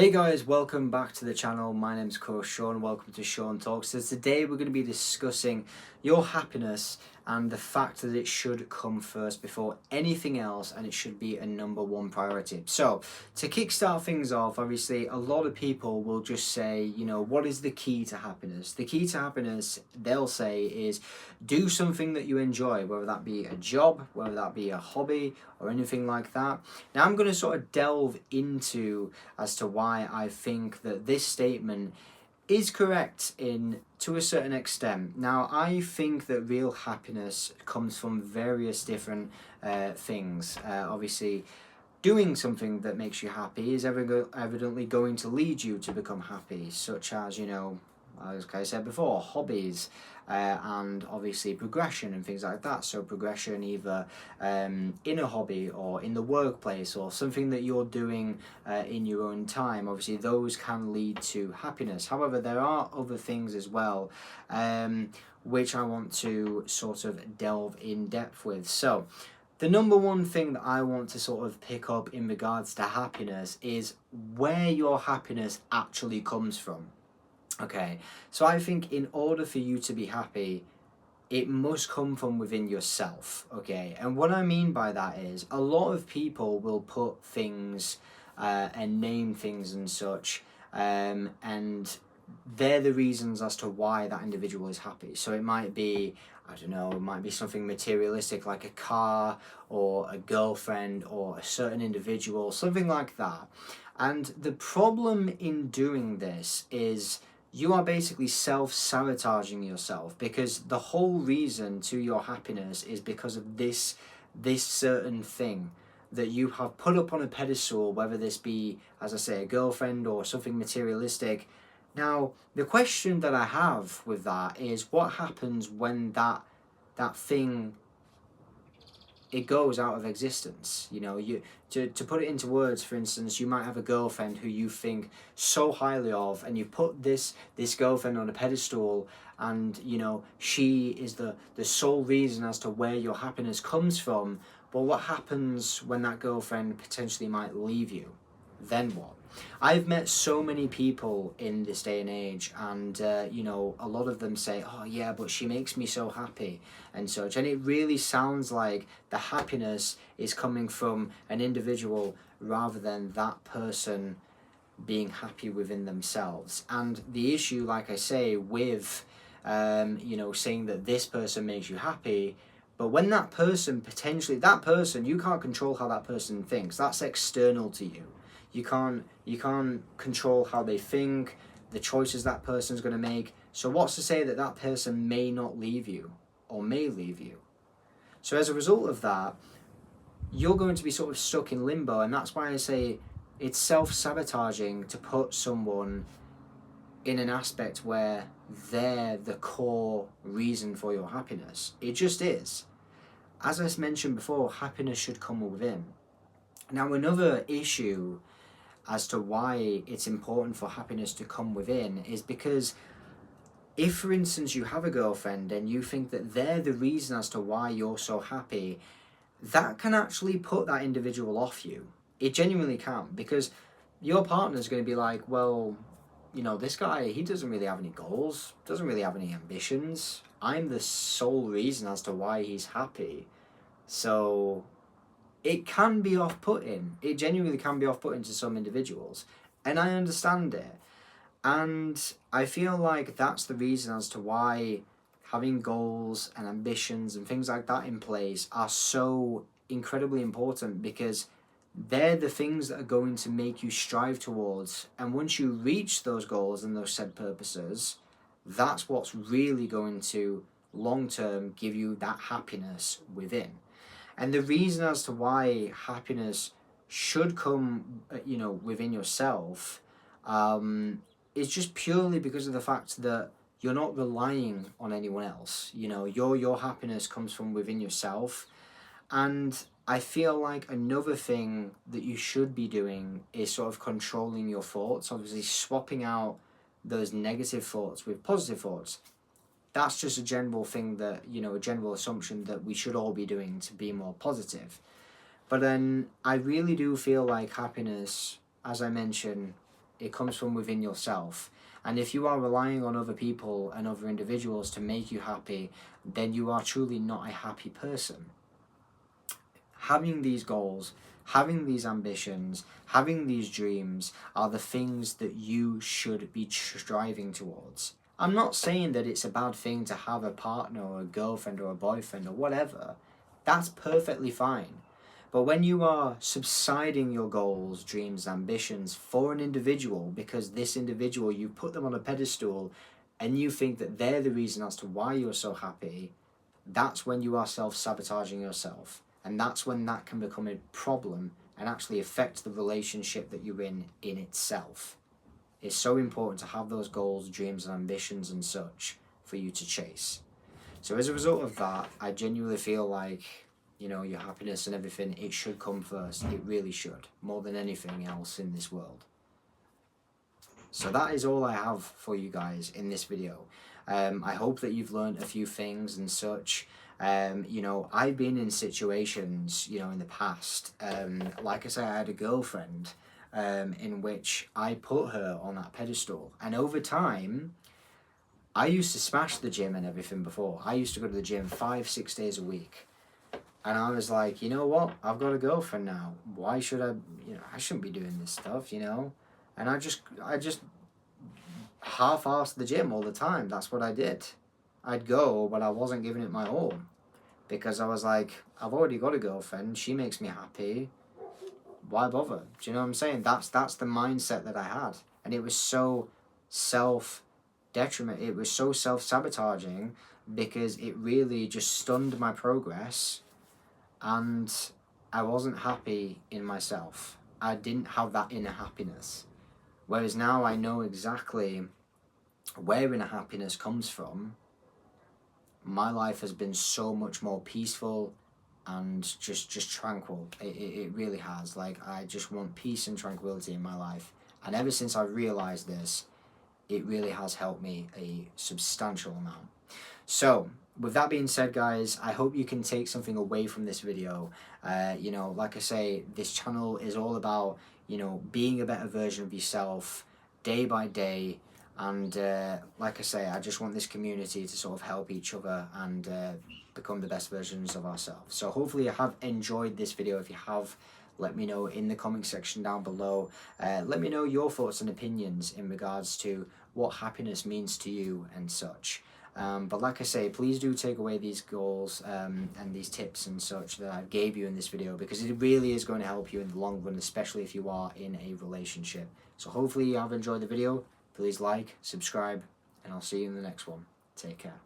Hey guys, welcome back to the channel. My name's Coach Sean. Welcome to Sean Talks. So today we're going to be discussing your happiness and the fact that it should come first before anything else, and it should be a number one priority. So to kickstart things off, obviously a lot of people will just say, what is the key to happiness? The key to happiness, they'll say, is do something that you enjoy, whether that be a job, whether that be a hobby or anything like that. Now I'm going to sort of delve into as to why I think that this statement is correct in to a certain extent. Now, I think that real happiness comes from various different things. Obviously, doing something that makes you happy is evidently going to lead you to become happy, such as, as I said before, hobbies, and obviously progression and things like that. So progression either in a hobby or in the workplace or something that you're doing in your own time. Obviously those can lead to happiness. However, there are other things as well which I want to sort of delve in depth with. So the number one thing that I want to sort of pick up in regards to happiness is where your happiness actually comes from. Okay, so I think in order for you to be happy, it must come from within yourself. Okay, and what I mean by that is a lot of people will put things and name things and such, and they're the reasons as to why that individual is happy. So it might be, I don't know, it might be something materialistic like a car or a girlfriend or a certain individual, something like that. And the problem in doing this is you are basically self-sabotaging yourself, because the whole reason to your happiness is because of this certain thing that you have put up on a pedestal, whether this be, as I say, a girlfriend or something materialistic. Now, the question that I have with that is, what happens when that thing, it goes out of existence? To put it into words, for instance, you might have a girlfriend who you think so highly of, and you put this girlfriend on a pedestal, and she is the sole reason as to where your happiness comes from. But what happens when that girlfriend potentially might leave you? Then what? I've met so many people in this day and age, and a lot of them say, oh yeah, but she makes me so happy and such. And it really sounds like the happiness is coming from an individual rather than that person being happy within themselves. And the issue, like I say, with saying that this person makes you happy, but when that person, you can't control how that person thinks. That's external to you. You can't control how they think, the choices that person's going to make. So what's to say that that person may not leave you or may leave you? So as a result of that, you're going to be sort of stuck in limbo, and that's why I say it's self-sabotaging to put someone in an aspect where they're the core reason for your happiness. It just is. As I mentioned before, happiness should come within. Now, another issue as to why it's important for happiness to come within is because if, for instance, you have a girlfriend and you think that they're the reason as to why you're so happy, that can actually put that individual off you. It genuinely can, because your partner's going to be like, well, this guy, he doesn't really have any goals, doesn't really have any ambitions. I'm the sole reason as to why he's happy. So it can be off-putting. It genuinely can be off-putting to some individuals. And I understand it. And I feel like that's the reason as to why having goals and ambitions and things like that in place are so incredibly important, because they're the things that are going to make you strive towards. And once you reach those goals and those said purposes, that's what's really going to long-term give you that happiness within. And the reason as to why happiness should come, within yourself, is just purely because of the fact that you're not relying on anyone else. Your happiness comes from within yourself. And I feel like another thing that you should be doing is sort of controlling your thoughts, obviously swapping out those negative thoughts with positive thoughts. That's just a general thing that, a general assumption that we should all be doing to be more positive. But then I really do feel like happiness, as I mentioned, It comes from within yourself. And if you are relying on other people and other individuals to make you happy, then you are truly not a happy person. Having these goals, having these ambitions, having these dreams are the things that you should be striving towards. I'm not saying that it's a bad thing to have a partner or a girlfriend or a boyfriend or whatever. That's perfectly fine. But when you are subsiding your goals, dreams, ambitions for an individual, because this individual, you put them on a pedestal and you think that they're the reason as to why you're so happy, that's when you are self-sabotaging yourself. And that's when that can become a problem and actually affect the relationship that you're in itself. It's so important to have those goals, dreams, and ambitions and such for you to chase. So as a result of that, I genuinely feel like, you know, your happiness and everything, it should come first. It really should, more than anything else in this world. So that is all I have for you guys in this video. I hope that you've learned a few things and such. You know, I've been in situations, you know, in the past, like I say, I had a girlfriend in which I put her on that pedestal. And over time, I used to smash the gym and everything before. I used to go to the gym 5-6 days a week. And I was like, you know what? I've got a girlfriend now. Why should I, you know, I shouldn't be doing this stuff, you know? And I just half-assed the gym all the time. That's what I did. I'd go, but I wasn't giving it my all. Because I was like, I've already got a girlfriend. She makes me happy. Why bother? Do you know what I'm saying? That's the mindset that I had. And it was so self-detriment. It was so self-sabotaging because it really just stunned my progress. And I wasn't happy in myself. I didn't have that inner happiness. Whereas now I know exactly where inner happiness comes from. My life has been so much more peaceful and just tranquil. It really has. Like, I just want peace and tranquility in my life. And ever since I realized this, it really has helped me a substantial amount. So, with that being said, guys, I hope you can take something away from this video. You know, like I say, this channel is all about, you know, being a better version of yourself day by day. And like I say, I just want this community to sort of help each other and become the best versions of ourselves. So hopefully you have enjoyed this video. If you have, let me know in the comment section down below. Let me know your thoughts and opinions in regards to what happiness means to you and such. But like I say, please do take away these goals and these tips and such that I gave you in this video, because it really is going to help you in the long run, especially if you are in a relationship. So hopefully you have enjoyed the video. Please like, subscribe, and I'll see you in the next one. Take care.